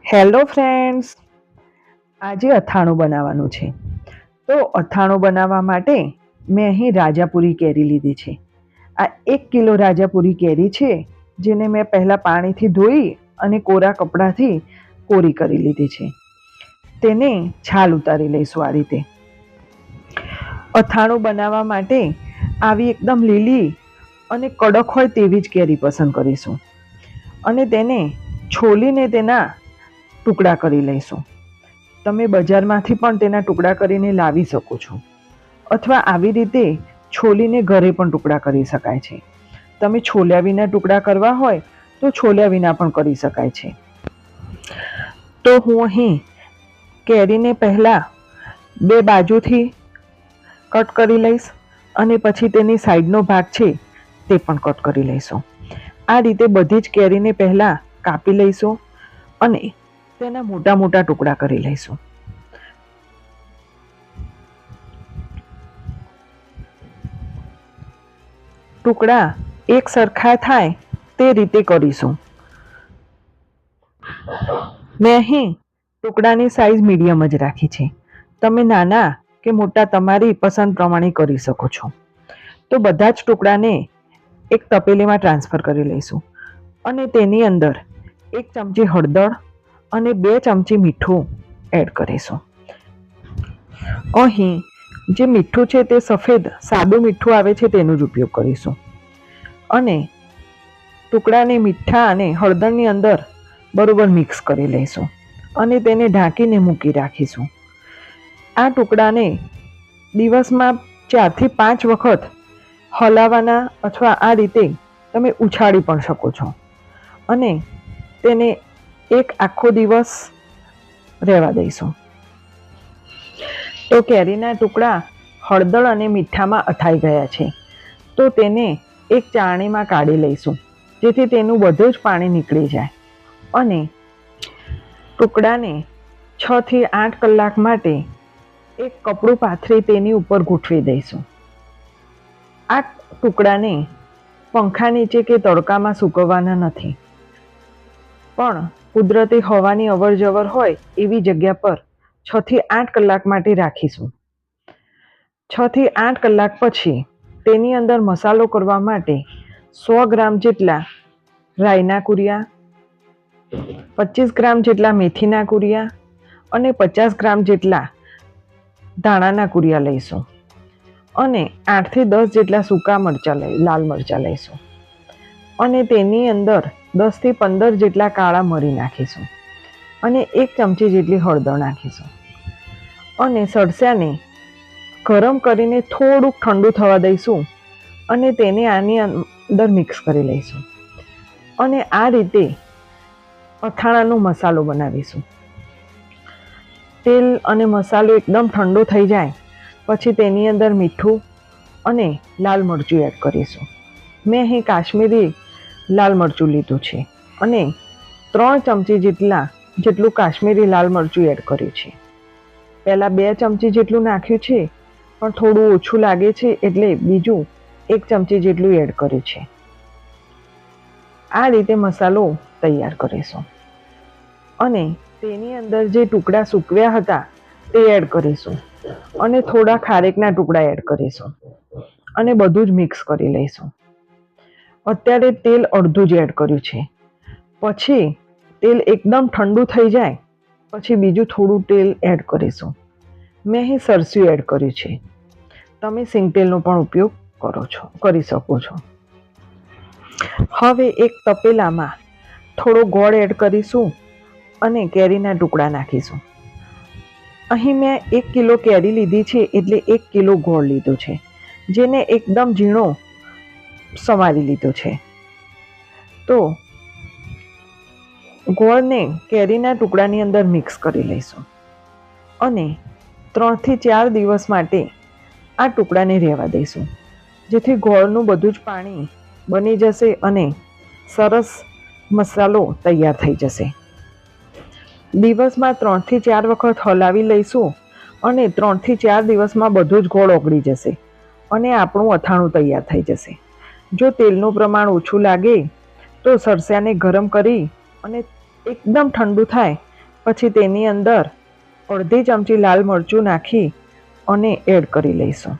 Hello friends, આજે અથાણું બનાવવાનું છે. તો અથાણું બનાવવા માટે મેં અહીં રાજાપુરી કેરી લીધી છે. આ 1 કિલો રાજાપુરી કેરી છે, જેને મેં પહેલાં પાણીથી ધોઈ અને કોરા કપડાથી કોરી કરી લીધી છે. તેને છાલ ઉતારી લઈશું. આ રીતે અથાણું બનાવવા માટે આવી એકદમ લીલી અને કડક હોય તેવી જ કેરી પસંદ કરીશું અને તેને છોલીને તેના ટુકડા કરી લઈશું. તમે બજારમાંથી પણ તેના ટુકડા કરીને લાવી શકો છો, અથવા આવી રીતે છોલીને ઘરે પણ ટુકડા કરી શકાય છે. તમે છોલ્યા વિના ટુકડા કરવા હોય તો છોલ્યા વિના પણ કરી શકાય છે. તો હું અહીં કેરીને પહેલાં 2 બાજુથી કટ કરી લઈશ અને પછી તેની સાઈડનો ભાગ છે તે પણ કટ કરી લઈશું. આ રીતે બધી જ કેરીને પહેલાં કાપી લઈશું અને તેના મોટા મોટા ટુકડા કરી લઈશું. ટુકડા એક સરખા થાય તે રીતે કરીશું. મેં અહીં ટુકડાની સાઈઝ મીડિયમ જ રાખી છે. તમે નાના કે મોટા તમારી પસંદ પ્રમાણે કરી શકો છો. તો બધા જ ટુકડાને એક તપેલીમાં ટ્રાન્સફર કરી લઈશું અને તેની અંદર 1 ચમચી હળદર અને 2 ચમચી મીઠું એડ કરીશું. અહીં જે મીઠું છે તે સફેદ સાદું મીઠું આવે છે તેનો જ ઉપયોગ કરીશું અને ટુકડાને મીઠા અને હળદરની અંદર બરોબર મિક્સ કરી લઈશું અને તેને ઢાંકીને મૂકી રાખીશું. આ ટુકડાને દિવસમાં 4 થી 5 વખત હલાવવાના અથવા આ રીતે તમે ઉછાળી પણ શકો છો અને તેને એક આખો દિવસ રહેવા દઈશું. તો કેરીના ટુકડા હળદર અને મીઠામાં અથાઈ ગયા છે. તો તેને એક ચાળણીમાં કાઢી લઈશું, જેથી તેનું બધું જ પાણી નીકળી જાય અને ટુકડાને 6 થી 8 કલાક માટે એક કપડું પાથરી તેની ઉપર ગોઠવી દઈશું. આ ટુકડાને પંખા નીચે કે તડકામાં સૂકવવાના નથી, પણ કુદરતી હવાની અવરજવર હોય એવી જગ્યા પર 6 થી 8 કલાક માટે રાખીશું. 6 થી 8 કલાક પછી તેની અંદર મસાલો કરવા માટે 100 ગ્રામ જેટલા રાઈના કુરિયા, 25 ગ્રામ જેટલા મેથીના કુરિયા અને 50 ગ્રામ જેટલા ધાણાના કુરિયા લઈશું અને 8 થી 10 જેટલા સૂકા મરચાં લાલ મરચાં લઈશું અને તેની અંદર 10 થી 15 જેટલા કાળા મરી નાખીશું અને 1 ચમચી જેટલી હળદર નાખીશું અને સળસિયાને ગરમ કરીને થોડુંક ઠંડુ થવા દઈશું અને તેને આની અંદર મિક્સ કરી લઈશું અને આ રીતે અથાણાનો મસાલો બનાવીશું. તેલ અને મસાલો એકદમ ઠંડો થઈ જાય પછી તેની અંદર મીઠું અને લાલ મરચું એડ કરીશું. મેં અહીં કાશ્મીરી લાલ મરચું લીધું છે અને 3 ચમચી જેટલું કાશ્મીરી લાલ મરચું એડ કર્યું છે. પહેલાં 2 ચમચી જેટલું નાખ્યું છે, પણ થોડું ઓછું લાગે છે એટલે બીજું 1 ચમચી જેટલું એડ કર્યું છે. આ રીતે મસાલો તૈયાર કરીશું અને તેની અંદર જે ટુકડા સૂકવ્યા હતા તે એડ કરીશું અને થોડા ખારેકના ટુકડા એડ કરીશું અને બધું જ મિક્સ કરી લઈશું. અત્યારે તેલ અડધું જ એડ કર્યું છે. પછી તેલ એકદમ ઠંડુ થઈ જાય પછી બીજું થોડું તેલ એડ કરીશું. મેં અહીં સરસ્યું એડ કર્યું છે. તમે સિંગ તેલનો પણ ઉપયોગ કરી શકો છો. હવે એક તપેલામાં થોડો ગોળ એડ કરીશું અને કેરીના ટુકડા નાખીશું. અહીં મેં 1 કિલો કેરી લીધી છે એટલે 1 કિલો ગોળ લીધો છે, જેને એકદમ ઝીણો સમારી લીધો છે. તો ગોળને કેરીના ટુકડાની અંદર મિક્સ કરી લઈશું અને 3 થી 4 દિવસ માટે આ ટુકડાને રહેવા દઈશું, જેથી ગોળનું બધું જ પાણી બની જશે અને સરસ મસાલો તૈયાર થઈ જશે. દિવસમાં 3 થી 4 વખત હલાવી લઈશું અને 3 થી 4 દિવસમાં બધો જ ગોળ ઓગળી જશે અને આપણું અથાણું તૈયાર થઈ જશે. જો તેલનું પ્રમાણ ઓછું લાગે તો સરસિયાને ગરમ કરી અને એકદમ ઠંડુ થાય પછી તેની અંદર અડધી ચમચી લાલ મરચું નાખી અને એડ કરી લઈશું.